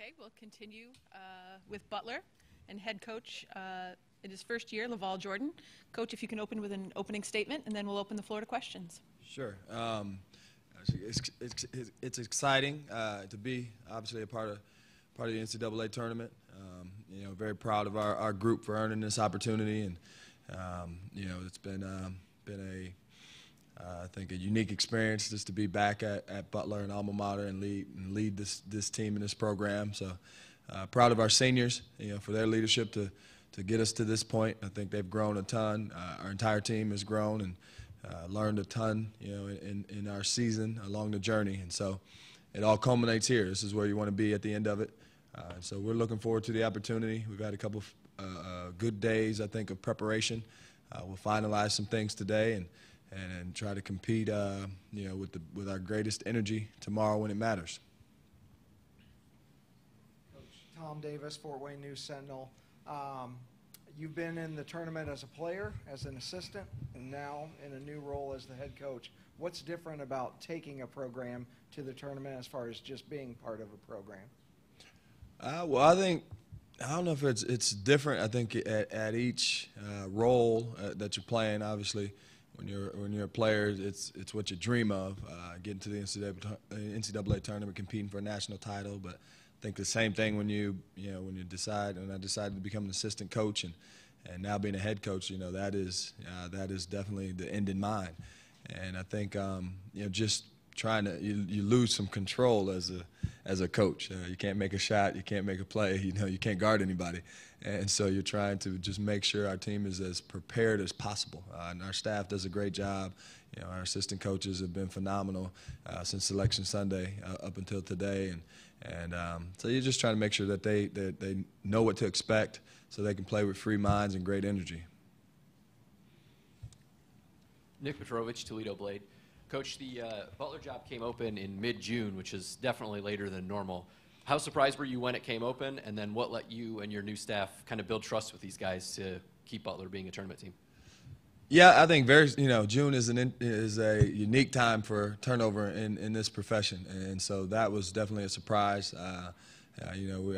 Okay, we'll continue with Butler and head coach in his first year, LaVall Jordan. Coach, if you can open with an opening statement, and then we'll open the floor to questions. Sure. It's exciting to be obviously a part of the NCAA tournament. Very proud of our group for earning this opportunity, and it's been I think a unique experience just to be back at Butler and alma mater and lead this team and this program. So proud of our seniors, for their leadership to get us to this point. I think they've grown a ton. Our entire team has grown and learned a ton, in our season along the journey. And so it all culminates here. This is where you want to be at the end of it. So we're looking forward to the opportunity. We've had a couple of good days, I think, of preparation. We'll finalize some things today and try to compete, with our greatest energy tomorrow when it matters. Coach Tom Davis, Fort Wayne News Sentinel. You've been in the tournament as a player, as an assistant, and now in a new role as the head coach. What's different about taking a program to the tournament as far as just being part of a program? Well, I don't know if it's different. I think at each role that you're playing, obviously, when you're a player, it's what you dream of, getting to the NCAA tournament, competing for a national title. But I think the same thing when I decided to become an assistant coach and now being a head coach, that is definitely the end in mind. And I think just trying to you lose some control as a coach. You can't make a shot, you can't make a play, you can't guard anybody. And so you're trying to just make sure our team is as prepared as possible. And our staff does a great job. Our assistant coaches have been phenomenal since Selection Sunday up until today. And so you're just trying to make sure that they know what to expect so they can play with free minds and great energy. Nick Petrovich, Toledo Blade. Coach, the Butler job came open in mid-June, which is definitely later than normal. How surprised were you when it came open, and then what let you and your new staff kind of build trust with these guys to keep Butler being a tournament team? Yeah, I think June is a unique time for turnover in this profession, and so that was definitely a surprise. I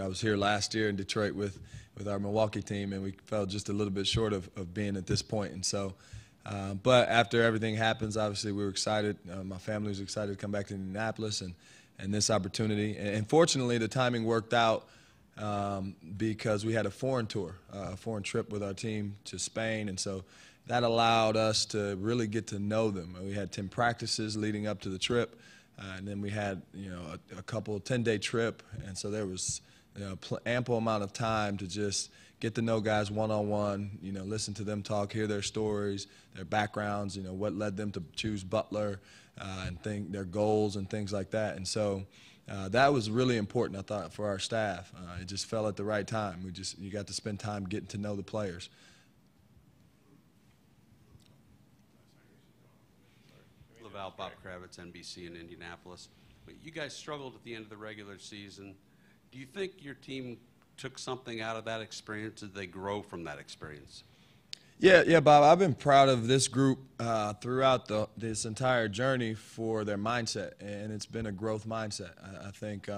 was here last year in Detroit with our Milwaukee team, and we fell just a little bit short of being at this point, and so. But after everything happens, obviously we were excited. My family was excited to come back to Indianapolis and this opportunity. And fortunately, the timing worked out because we had a foreign tour, a foreign trip with our team to Spain, and so that allowed us to really get to know them. We had 10 practices leading up to the trip, and then we had a couple 10-day trip, and so there was ample amount of time to just get to know guys one-on-one, listen to them talk, hear their stories, their backgrounds, what led them to choose Butler, and their goals and things like that. And so that was really important, I thought, for our staff. It just fell at the right time. You got to spend time getting to know the players. LaVall, Bob Kravitz, NBC in Indianapolis. You guys struggled at the end of the regular season. Do you think your team took something out of that experience? Did they grow from that experience? Yeah, Bob. I've been proud of this group throughout this entire journey for their mindset, and it's been a growth mindset. I think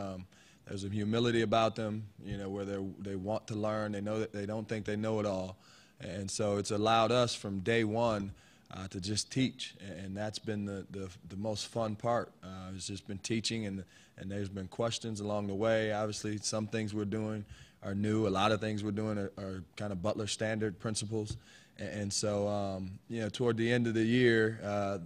there's a humility about them, where they want to learn. They know that they don't think they know it all, and so it's allowed us from day one to just teach, and that's been the most fun part. It's just been teaching, and there's been questions along the way. Obviously, some things we're doing are new. A lot of things we're doing are kind of Butler standard principles. And so, toward the end of the year,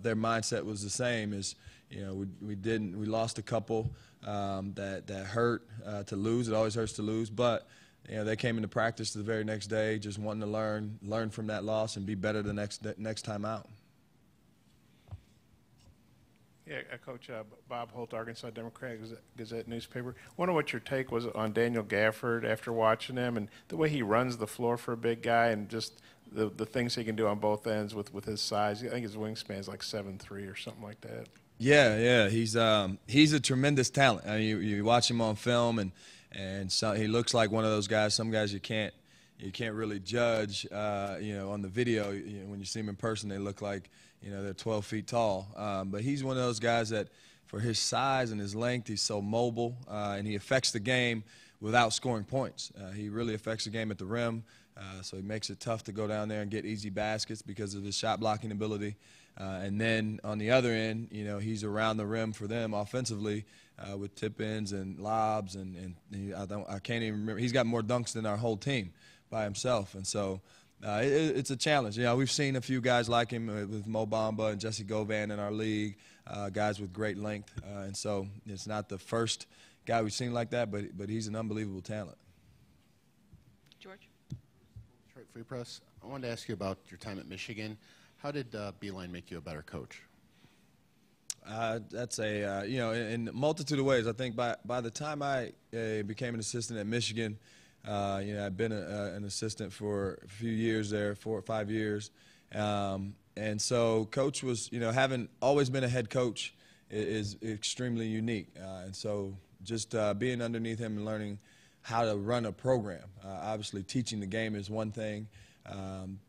their mindset was the same. As we lost a couple that hurt to lose. It always hurts to lose, but they came into practice the very next day, just wanting to learn from that loss and be better the next time out. Yeah, Coach Bob Holt, Arkansas Democrat Gazette newspaper. Wonder what your take was on Daniel Gafford after watching him and the way he runs the floor for a big guy and just the things he can do on both ends with his size. I think his wingspan is like 7'3" or something like that. Yeah, he's a tremendous talent. I mean, you watch him on film and so he looks like one of those guys. Some guys you can't really judge, on the video. When you see him in person, they look like, they're 12 feet tall. But he's one of those guys that, for his size and his length, he's so mobile, and he affects the game without scoring points. He really affects the game at the rim, so he makes it tough to go down there and get easy baskets because of his shot blocking ability. And then on the other end, he's around the rim for them offensively with tip-ins and lobs, and I can't even remember. He's got more dunks than our whole team by himself, and so it's a challenge. We've seen a few guys like him with Mo Bamba and Jesse Govan in our league, guys with great length, and so it's not the first guy we've seen like that, but he's an unbelievable talent. George? Detroit Free Press. I wanted to ask you about your time at Michigan. How did Beeline make you a better coach? That's in a multitude of ways. I think by the time I became an assistant at Michigan, I've been an assistant for a few years there, 4 or 5 years. And so Coach was, having always been a head coach is extremely unique. And so just being underneath him and learning how to run a program. Obviously, teaching the game is one thing,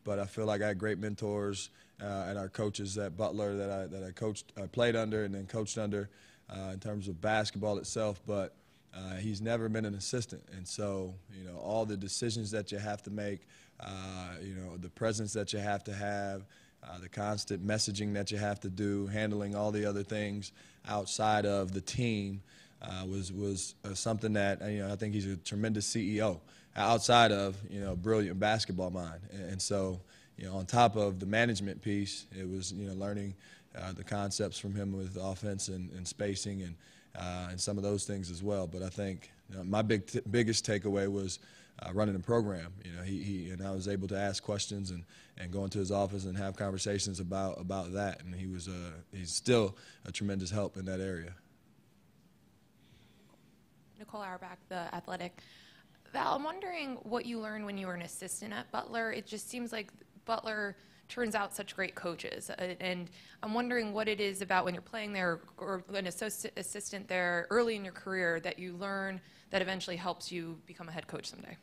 but I feel like I had great mentors and our coaches at Butler that I played under and then coached under in terms of basketball itself. But he's never been an assistant, and so all the decisions that you have to make, the presence that you have to have, the constant messaging that you have to do, handling all the other things outside of the team was something that I think he's a tremendous CEO outside of brilliant basketball mind, and so on top of the management piece, it was learning the concepts from him with offense and spacing and some of those things as well. But I think my biggest takeaway was running a program. He and I was able to ask questions and go into his office and have conversations about that. And he's still a tremendous help in that area. Nicole Auerbach, The Athletic. Val, I'm wondering what you learned when you were an assistant at Butler. It just seems like Butler turns out such great coaches, and I'm wondering what it is about when you're playing there or an assistant there early in your career that you learn that eventually helps you become a head coach someday.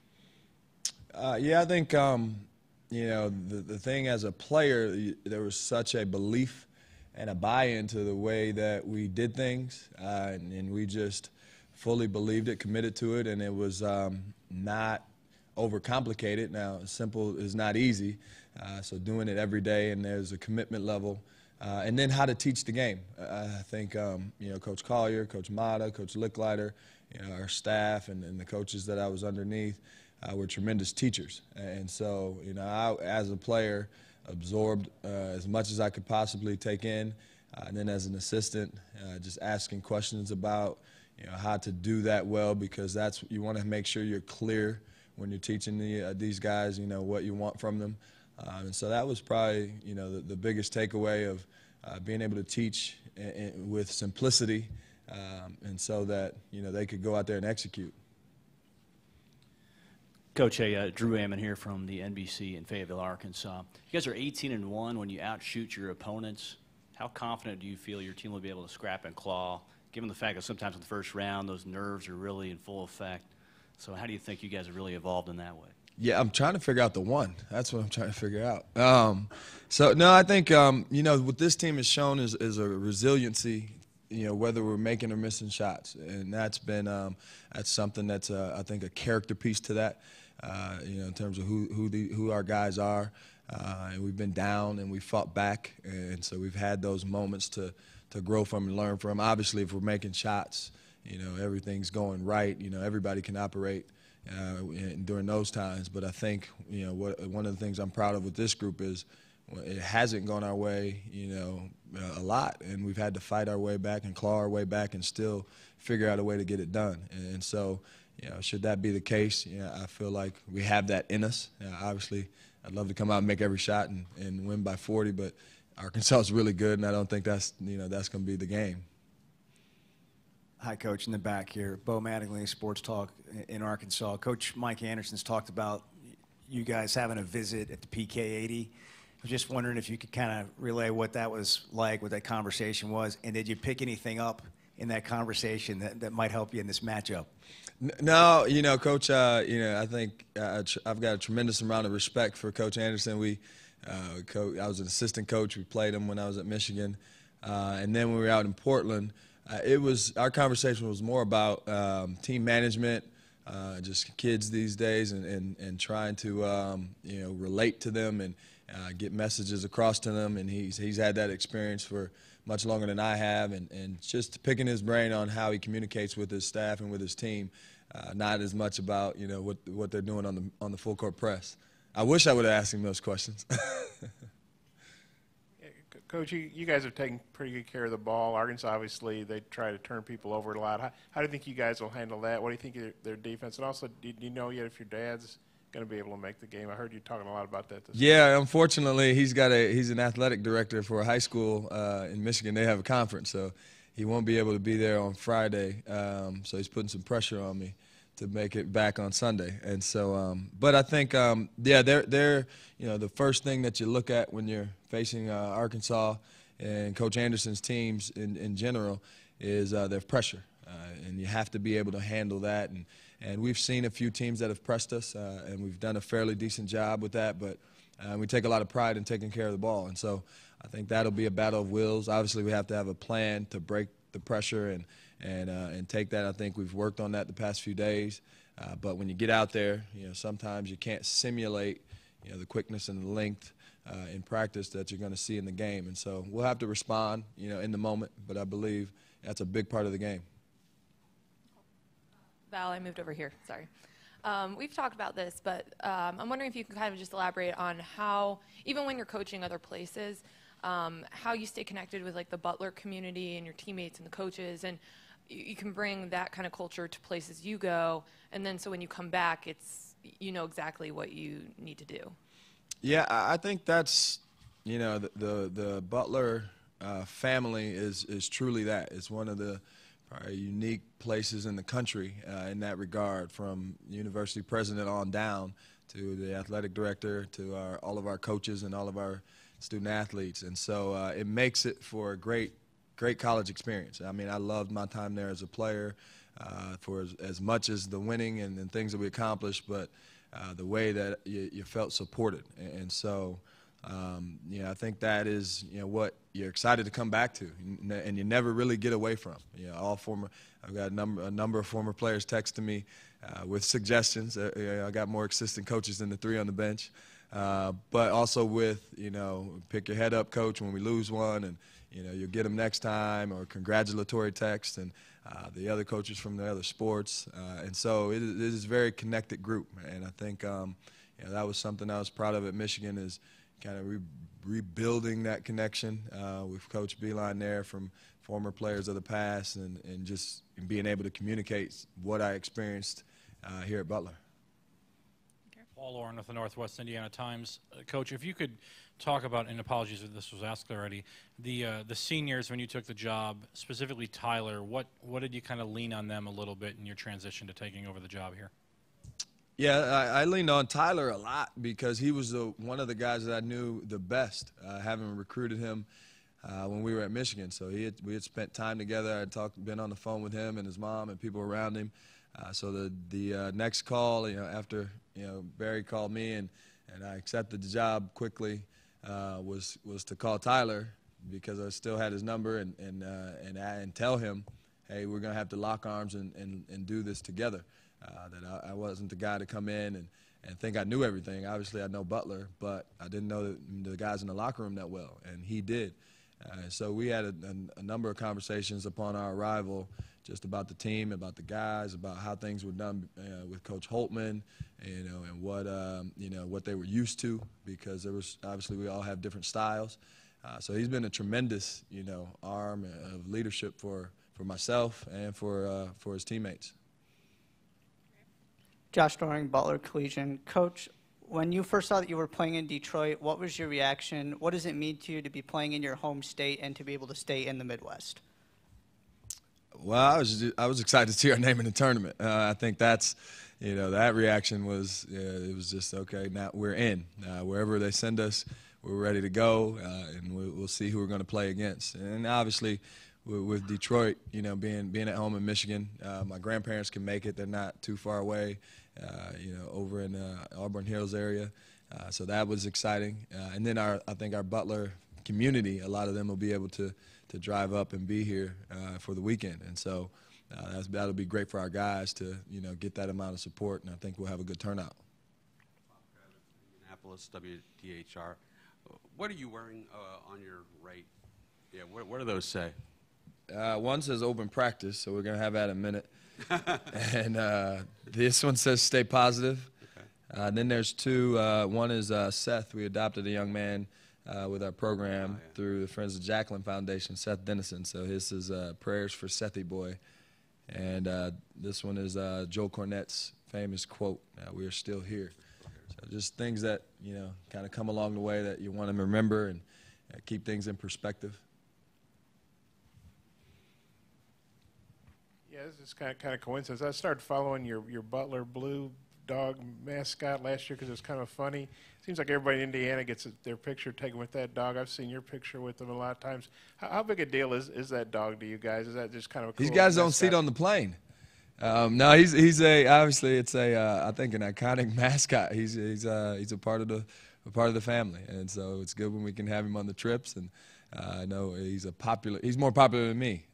I think the thing as a player, there was such a belief and a buy-in to the way that we did things, and we just fully believed it, committed to it, and it was not overcomplicated. Now, simple is not easy, so doing it every day, and there's a commitment level, and then how to teach the game. I think Coach Collier, Coach Mata, Coach Licklider, our staff, and the coaches that I was underneath were tremendous teachers, and so I, as a player, absorbed as much as I could possibly take in, and then as an assistant, just asking questions about how to do that well, because you want to make sure you're clear when you're teaching these guys, what you want from them. And so that was probably, the biggest takeaway of being able to teach with simplicity, and so that, they could go out there and execute. Coach, hey, Drew Ammon here from the NBC in Fayetteville, Arkansas. You guys are 18-1 when you outshoot your opponents. How confident do you feel your team will be able to scrap and claw, given the fact that sometimes in the first round those nerves are really in full effect? So how do you think you guys have really evolved in that way? Yeah, I'm trying to figure out the one. That's what I'm trying to figure out. So, no, I think, what this team has shown is a resiliency, whether we're making or missing shots. And that's been that's something that's, I think, a character piece to that, in terms of who our guys are. And we've been down and we fought back. And so we've had those moments to grow from and learn from. Obviously, if we're making shots, everything's going right. Everybody can operate during those times. But I think, one of the things I'm proud of with this group is it hasn't gone our way, a lot. And we've had to fight our way back and claw our way back and still figure out a way to get it done. And so, should that be the case, I feel like we have that in us. Obviously, I'd love to come out and make every shot and win by 40, but Arkansas is really good, and I don't think that's going to be the game. Hi, Coach, in the back here. Bo Mattingly, Sports Talk in Arkansas. Coach Mike Anderson's talked about you guys having a visit at the PK 80. I was just wondering if you could kind of relay what that was like, what that conversation was, and did you pick anything up in that conversation that might help you in this matchup? No, Coach, I think I've got a tremendous amount of respect for Coach Anderson. I was an assistant coach. We played him when I was at Michigan. And then when we were out in Portland, our conversation was more about team management, just kids these days, and trying to relate to them and get messages across to them. And he's had that experience for much longer than I have, and just picking his brain on how he communicates with his staff and with his team, not as much about what they're doing on the full court press. I wish I would have asked him those questions. Coach, you guys have taken pretty good care of the ball. Arkansas, obviously, they try to turn people over a lot. How do you think you guys will handle that? What do you think of their defense? And also, do you know yet if your dad's going to be able to make the game? I heard you talking a lot about that this Yeah, unfortunately, he's an athletic director for a high school in Michigan. They have a conference, so he won't be able to be there on Friday. So he's putting some pressure on me to make it back on Sunday. And so, but I think, they're the first thing that you look at when you're facing Arkansas and Coach Anderson's teams in general is their pressure. And you have to be able to handle that. And we've seen a few teams that have pressed us, and we've done a fairly decent job with that. But we take a lot of pride in taking care of the ball. And so I think that'll be a battle of wills. Obviously, we have to have a plan to break the pressure and take that. I think we've worked on that the past few days. But when you get out there, sometimes you can't simulate, the quickness and the length in practice that you're going to see in the game. And so we'll have to respond, in the moment. But I believe that's a big part of the game. Val, I moved over here. Sorry. We've talked about this, but I'm wondering if you can kind of just elaborate on how, even when you're coaching other places, how you stay connected with like the Butler community and your teammates and the coaches, and you can bring that kind of culture to places you go, and then so when you come back, exactly what you need to do. Yeah, I think that's, the Butler family is truly that. It's one of the probably unique places in the country in that regard, from university president on down to the athletic director to all of our coaches and all of our student athletes. And so it makes it for a great college experience. I mean, I loved my time there as a player for as much as the winning and things that we accomplished, but the way that you felt supported. And so, I think that is, what you're excited to come back to, and you never really get away from. I've got a number of former players texting me with suggestions. I got more assistant coaches than the three on the bench. But also with, pick your head up, coach, when we lose one, and, you'll get them next time, or congratulatory text, and the other coaches from the other sports. And so it is a very connected group. And I think that was something I was proud of at Michigan, is kind of rebuilding that connection with Coach Beilein there, from former players of the past, and just being able to communicate what I experienced here at Butler. Paul Lauren with the Northwest Indiana Times. Coach, if you could talk about, and apologies if this was asked already, the seniors when you took the job, specifically Tyler, what did you kind of lean on them a little bit in your transition to taking over the job here? Yeah, I leaned on Tyler a lot because he was one of the guys that I knew the best, having recruited him when we were at Michigan. So we had spent time together. I'd been on the phone with him and his mom and people around him. So the next call, after Barry called me and I accepted the job quickly, was to call Tyler, because I still had his number, and tell him, hey, we're going to have to lock arms and do this together. That I wasn't the guy to come in and think I knew everything. Obviously, I know Butler, but I didn't know the guys in the locker room that well, and he did. So we had a number of conversations upon our arrival, just about the team, about the guys, about how things were done with Coach Holtman, and what they were used to, because there was obviously we all have different styles. So he's been a tremendous arm of leadership for myself and for his teammates. Josh Doring, Butler Collegian. Coach, when you first saw that you were playing in Detroit, what was your reaction? What does it mean to you to be playing in your home state and to be able to stay in the Midwest? Well, I was excited to see our name in the tournament. I think that's, that reaction was, it was just, okay, now we're in. Wherever they send us, we're ready to go, and we'll see who we're going to play against. And obviously, with Detroit, being at home in Michigan, my grandparents can make it. They're not too far away, over in Auburn Hills area. So that was exciting. And then I think our Butler community, a lot of them will be able to to drive up and be here for the weekend. And so that'll be great for our guys to, get that amount of support, and I think we'll have a good turnout. Indianapolis, WTHR. What are you wearing on your right? Yeah, what do those say? One says open practice, so we're going to have that in a minute. And this one says stay positive. Okay. Then there's two. One is Seth. We adopted a young man with our program through the Friends of Jacqueline Foundation, Seth Dennison. So his is prayers for Sethy boy. And this one is Joel Cornett's famous quote, we are still here. So just things that, kind of come along the way that you want to remember and keep things in perspective. Yeah, this is kind of coincidence. I started following your Butler Blue Dog mascot last year because it was kind of funny. Seems like everybody in Indiana gets their picture taken with that dog. I've seen your picture with them a lot of times. How big a deal is that dog to you guys? Is that just kind of a cool These guys mascot? don't sit on the plane. No, he's obviously it's I think an iconic mascot. He's a part of the family, and so it's good when we can have him on the trips. And I know he's more popular than me.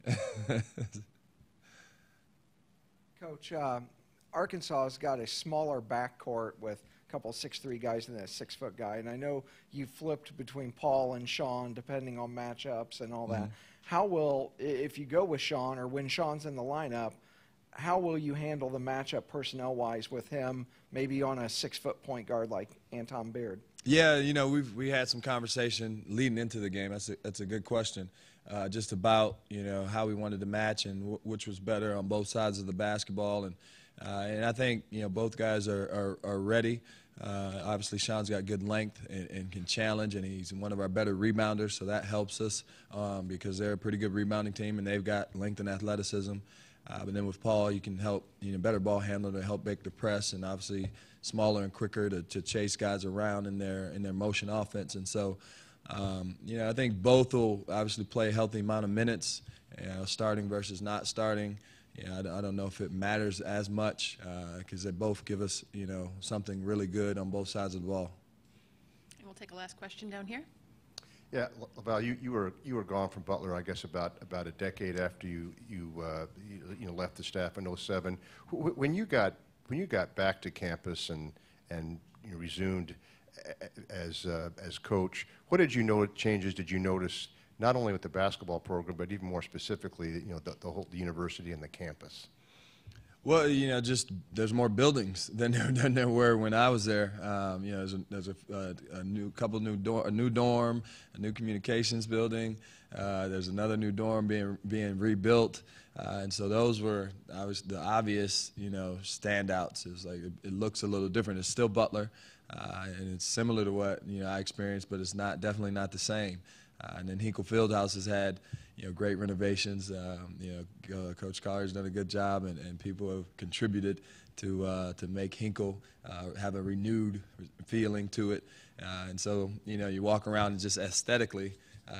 Coach, Arkansas has got a smaller backcourt with a couple of 6'3" guys and a 6-foot guy, and I know you flipped between Paul and Sean depending on matchups and all that. How will, if you go with Sean or when Sean's in the lineup, how will you handle the matchup personnel-wise with him, maybe on a 6-foot point guard like Anton Beard? Yeah, we had some conversation leading into the game. That's a good question. Just about how we wanted to match and which was better on both sides of the basketball, and I think both guys are ready. Obviously, Sean's got good length and can challenge, and he's one of our better rebounders, so that helps us because they're a pretty good rebounding team, and they've got length and athleticism. But then with Paul, you can help, better ball handler to help make the press, and obviously smaller and quicker to chase guys around in their motion offense. And so, I think both will obviously play a healthy amount of minutes, starting versus not starting. I don't know if it matters as much because they both give us, something really good on both sides of the ball. And we'll take a last question down here. Yeah, LaVall, you were gone from Butler, I guess, about a decade after you left the staff in 2007. When you got back to campus and resumed as coach, what did you notice changes did you notice not only with the basketball program but even more specifically, the university and the campus? Well, just there's more buildings than there were when I was there. There's a new dorm, a new communications building. There's another new dorm being rebuilt, and so those were the obvious standouts. It's like it looks a little different. It's still Butler, and it's similar to what I experienced, but it's definitely not the same. And then Hinkle Fieldhouse has had great renovations. Coach Collar's done a good job, and people have contributed to make Hinkle have a renewed feeling to it. And so you walk around and just aesthetically,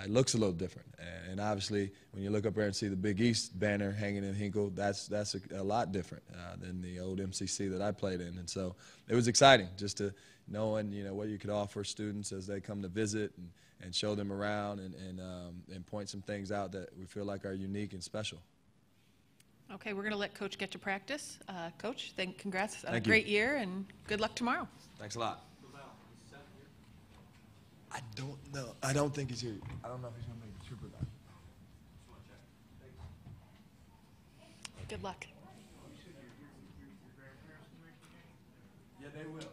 it looks a little different. And obviously, when you look up there and see the Big East banner hanging in Hinkle, that's a lot different than the old MCC that I played in. And so it was exciting just to knowing what you could offer students as they come to visit and show them around and point some things out that we feel like are unique and special. Okay, we're going to let Coach get to practice. Coach, congrats on a Thank great you. year, and good luck tomorrow. Thanks a lot. I don't know. I don't think he's here. I don't know if he's going to make the trip or not. Good luck. Yeah, they will.